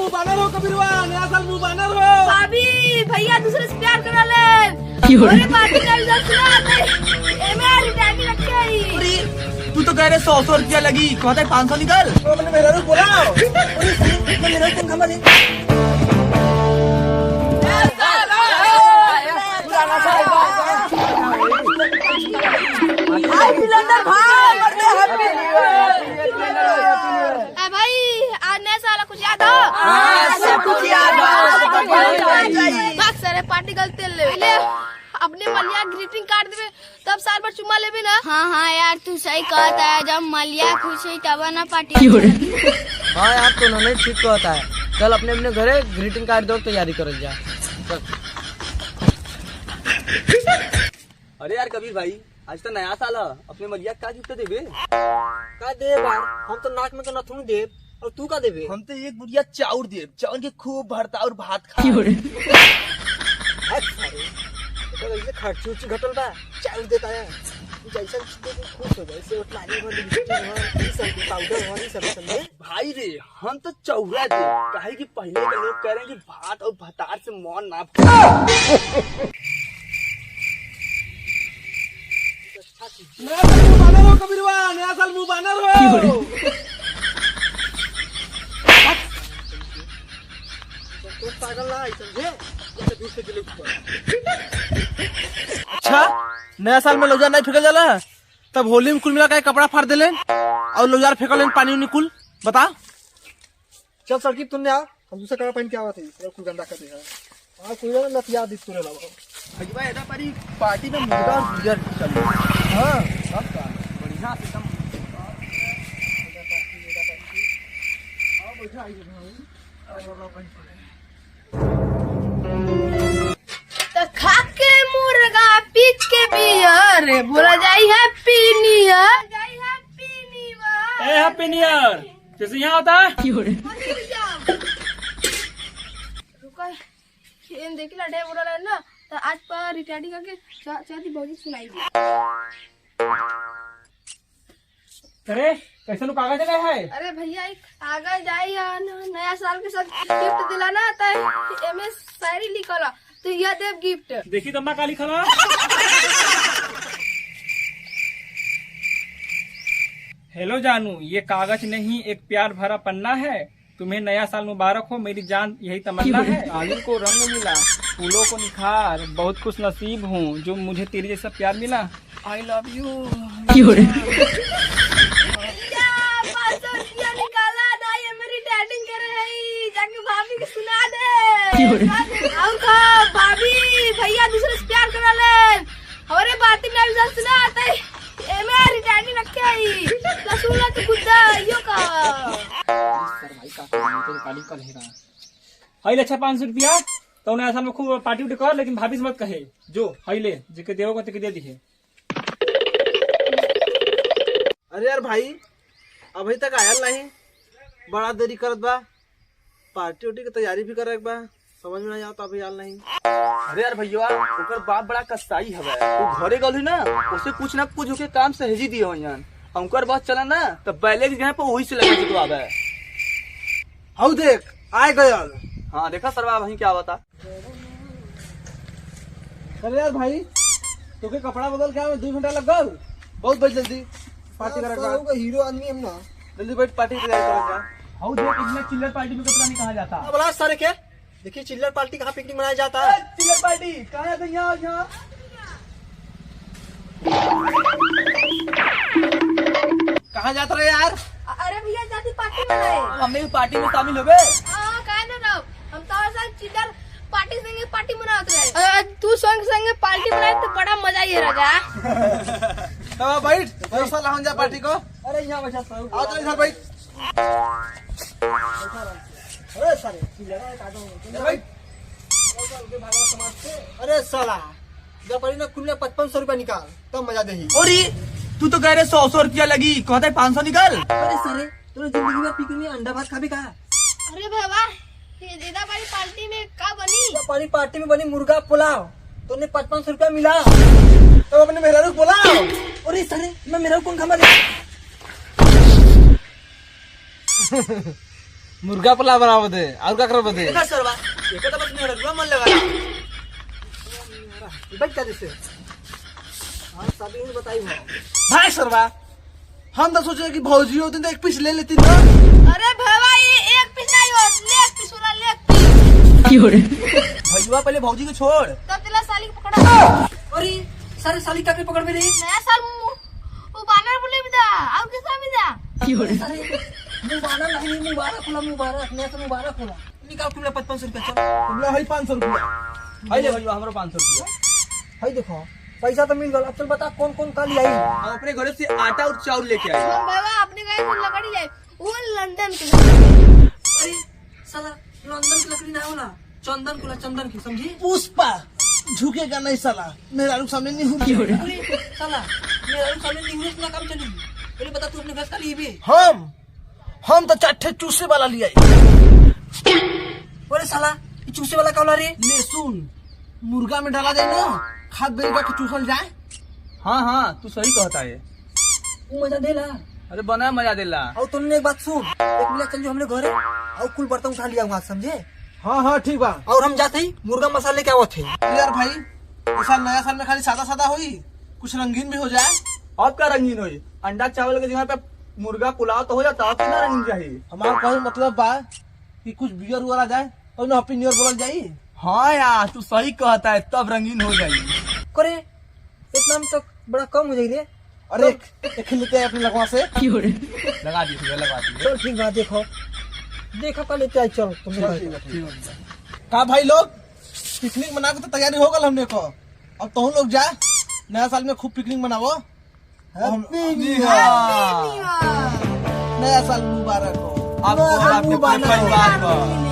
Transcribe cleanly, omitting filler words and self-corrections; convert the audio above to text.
मुंह बानर हो कबीरवा, नया साल मुंह बानर हो। भाभी भैया दूसरे से प्यार करा ले। अरे पार्टी का रिजल्ट सुना एमआर रिटर्निंग रखे आई। तू तो कह रहे 100 रुपया लगी, कहता है 500 निकल। तो मैंने मेरा रुक बोला। मेरा कौन खबर है? भाई आज नया साल कुछ याद हो? सब कुछ याद सारे पार्टी गलते ले अपने मलिया ग्रीटिंग कार्ड देवे तब साल भर चुम्मा लेबे ना। हाँ यार तू सही कहता है, जब मलिया खुश है तब ना पार्टी। हाँ यार तो उन्होंने ठीक कहता है। चल अपने अपने घरे ग्रीटिंग कार्ड दो, तैयारी कर जा। अरे यार कबीर भाई, आज तो नया साल है, अपने मलिया का गिफ्ट देबे? का देब हम तो नाक में तो नथुन देब, और तू का देबे? हम तो एक बुढ़िया चाउर देब, चाउर के खूब भरता और भात खा। तो ऐसे खर्च उर्च घटल बा, चाउर देता है जैसा खुश हो जाए से उतना नहीं बंद लिपस्टिक हो, ई सब पाउडर हो, ई सब समझे भाई रे हम तो चौरा दे, काहे कि पहले के लोग कह रहे हैं कि भात और भतार से मन ना नया साल मुंह बानर हो कबीरवा, नया साल मुंह बानर हो। तो पागल ना समझे, जैसे दूसरे के लोग। अच्छा नया साल में लोजा नहीं फेंकल जाला, तब होली में कुल मिला के कपड़ा फाड़ देले और लोजार फेंकल लेन पानी उनी कुल। बता चल सड़की तुमने आ, हम दूसरा कपड़ा पहन के आवा थे, कुल गंदा कर दे हां कोई ना नतिया दिस तोरे लाओ। भईवा एदा पारी पार्टी में मुर्गा और बियर चल। हां सब का बढ़िया एकदम। हां बैठा आई तो खा के मुर्गा पीट के बियर बोला जाई हैप्पी न्यू ईयर। ए हैप्पी न्यू ईयर कैसे यहाँ होता है? रुको खेम देखी लड़े बोला रहा ना, तो आज पर रिटायरिंग करके चाहती बहुत सुनाई दी। अरे कैसे नु कागज लगा है? अरे भैया एक आगे जाई नया साल के साथ गिफ्ट दिला ना, तो एमएस शायरी लिखला तो यह देव गिफ्ट। देखी तो काली खला। हेलो जानू, ये कागज नहीं एक प्यार भरा पन्ना है। तुम्हें नया साल मुबारक हो मेरी जान, यही तमन्ना है। आलू को रंग मिला, फूलों को निखार, बहुत खुश नसीब हूँ जो मुझे तेरे जैसा प्यार मिला। I love you. निकाला ना ये मेरी डेटिंग कर रही, जाके भाभी को सुना दे। और भाभी भैया दूसरे से प्यार करा ले। हमारे बातें में रिजल्ट सुना आता है, एमआर रिटर्निंग रखे आई लसूला तो खुदा यो का। काली कल है हाई ले। अच्छा 500 रुपया तो नया साल में खूब पार्टी उटी कर, लेकिन भाभी से मत कहे। जो हाई ले जिके देवो को दे दिखे। अरे यार भाई अभी तक आयल नहीं, बड़ा देरी करत बा, पार्टी उटी की तैयारी भी करे बा, समझ में नहीं आता अभी आयल नहीं। अरे यार भैया ओकर बाप बड़ा कसाई हवे, तू घरे गलही ना उसे कुछ ना कुछ होके काम सहेजी दियो यान। हमकर बस चला ना तो पहले के जगह पे वही से लगा जी तो आवे। हाउ देख आए गयल। हाँ देखा सरवा वही क्या बता। अरे यार भाई तो के कपड़ा बदल के आवे 2 घंटा लग गल, बहुत बज जल्दी पार्टी करे का। हीरो आदमी हम ना, जल्दी बैठ पार्टी तैयार कर जा। हाउ देख इसमें चिल्लर पार्टी में कपड़ा नहीं कहा जाता। अब बड़ा सारे के देखिए चिल्लर पार्टी कहाँ पिकनिक मनाया जाता है। चिल्लर पार्टी कहाँ है? यहाँ कहाँ जाता रहे यार? अरे भैया जाती पार्टी में रहे। हमें भी पार्टी में शामिल हो गए। कहे ना रहो, हम तो साथ चिल्लर पार्टी संगे पार्टी मनाते रहे। तू संग संगे पार्टी मनाए तो बड़ा मजा ही राजा। तो बैठ पैसा लाहन जा पार्टी को। अरे यहाँ बैठा सब। आओ तो इधर बैठ। अरे सारे बैठ। अरे साला जब पड़ी ना कुल 5500 रुपया निकाल तब मजा देही। और तू तो कह रहे 100 रुपया लगी, कहता है 500 निकल। अरे सारे तूने जिंदगी में पिकनिक में अंडा भात खा भी कहा? अरे बाबा ये दीदा भाई पार्टी में का बनी? पानी पार्टी में बनी मुर्गा पुलाव, तूने 5500 रुपया मिला तो अपने मेहरा को बोला। अरे सारे मैं मेरा कौन खबर मुर्गा पुलाव बनावे दे और क्या करबे दे ना सरवा एक तो बस मेरा रगवा मन लगा बैठ जा जैसे हां सभी ने बताई हो भाई सरवा हम तो सोचे कि भौजी होती तो एक पीस ले लेती ना अरे भैया ये एक पीस नहीं हो लेग पीस वाला लेग पीस भैया पहले भौजी को छोड़ तब तिला साली को पकड़ा अरे सारे साली काके पकड़ में रही नया साल वो बानर बोले भी था और किसा भी था मुबारक होला निकाल तुमने 55 रुपया चल तुमने हई 500 रुपया हाय ले भैया हमरा 500 रुपया हई देखो पैसा तो मिल गल अब चल बता कौन कौन का ले आई हम अपने घर से आटा और चावल लेके आए हम भैया अपने गए से लकड़ी जाए वो लंदन के अरे साला लंदन की लकड़ी ना होला चंदन की समझी पुष्पा झुकेगा नहीं साला मेरा रुख सामने नहीं हुई अरे साला मेरा सामने नहीं हुआ काम चली पहले बता तू अपने घर का लिए भी हम तो चाटे चूसे वाला लिया अरे साला ये चूसे वाला कौला रे लहसुन मुर्गा में डाला जाए ना खाद बेगा के चूसल जाए हाँ तू सही कहता है वो मजा देला अरे बना मजा देला और तुमने एक बात सुन एक मिनट चल जो हमने घरे और कुल बर्तन उठा लिया वहाँ समझे हाँ ठीक बा और हम जाते ही मुर्गा मसाले क्या होते यार भाई इस साल नया साल में खाली सादा हुई कुछ रंगीन भी हो जाए अब क्या रंगीन हुई अंडा चावल के जगह पे मुर्गा पुलाव तो हो जाता है कितना रंगीन चाहिए हमारा कहने मतलब बा कि कुछ बियर उगर आ जाए और हैप्पी न्यू ईयर बोलल जाई हाँ यार तू सही कहता है तब रंगीन हो जाएगी करे इतना में तो बड़ा कम हो जाएगी अरे एक लेते हैं अपने लगवा से लगा दी चल ठीक बात देखो का लेते आए चल तुम का भाई लोग पिकनिक मना के तो तैयारी हो गल हमने को अब तुम लोग जा नया साल में खूब पिकनिक मनावो नया साल मुबारक हो आपको आपके परिवार को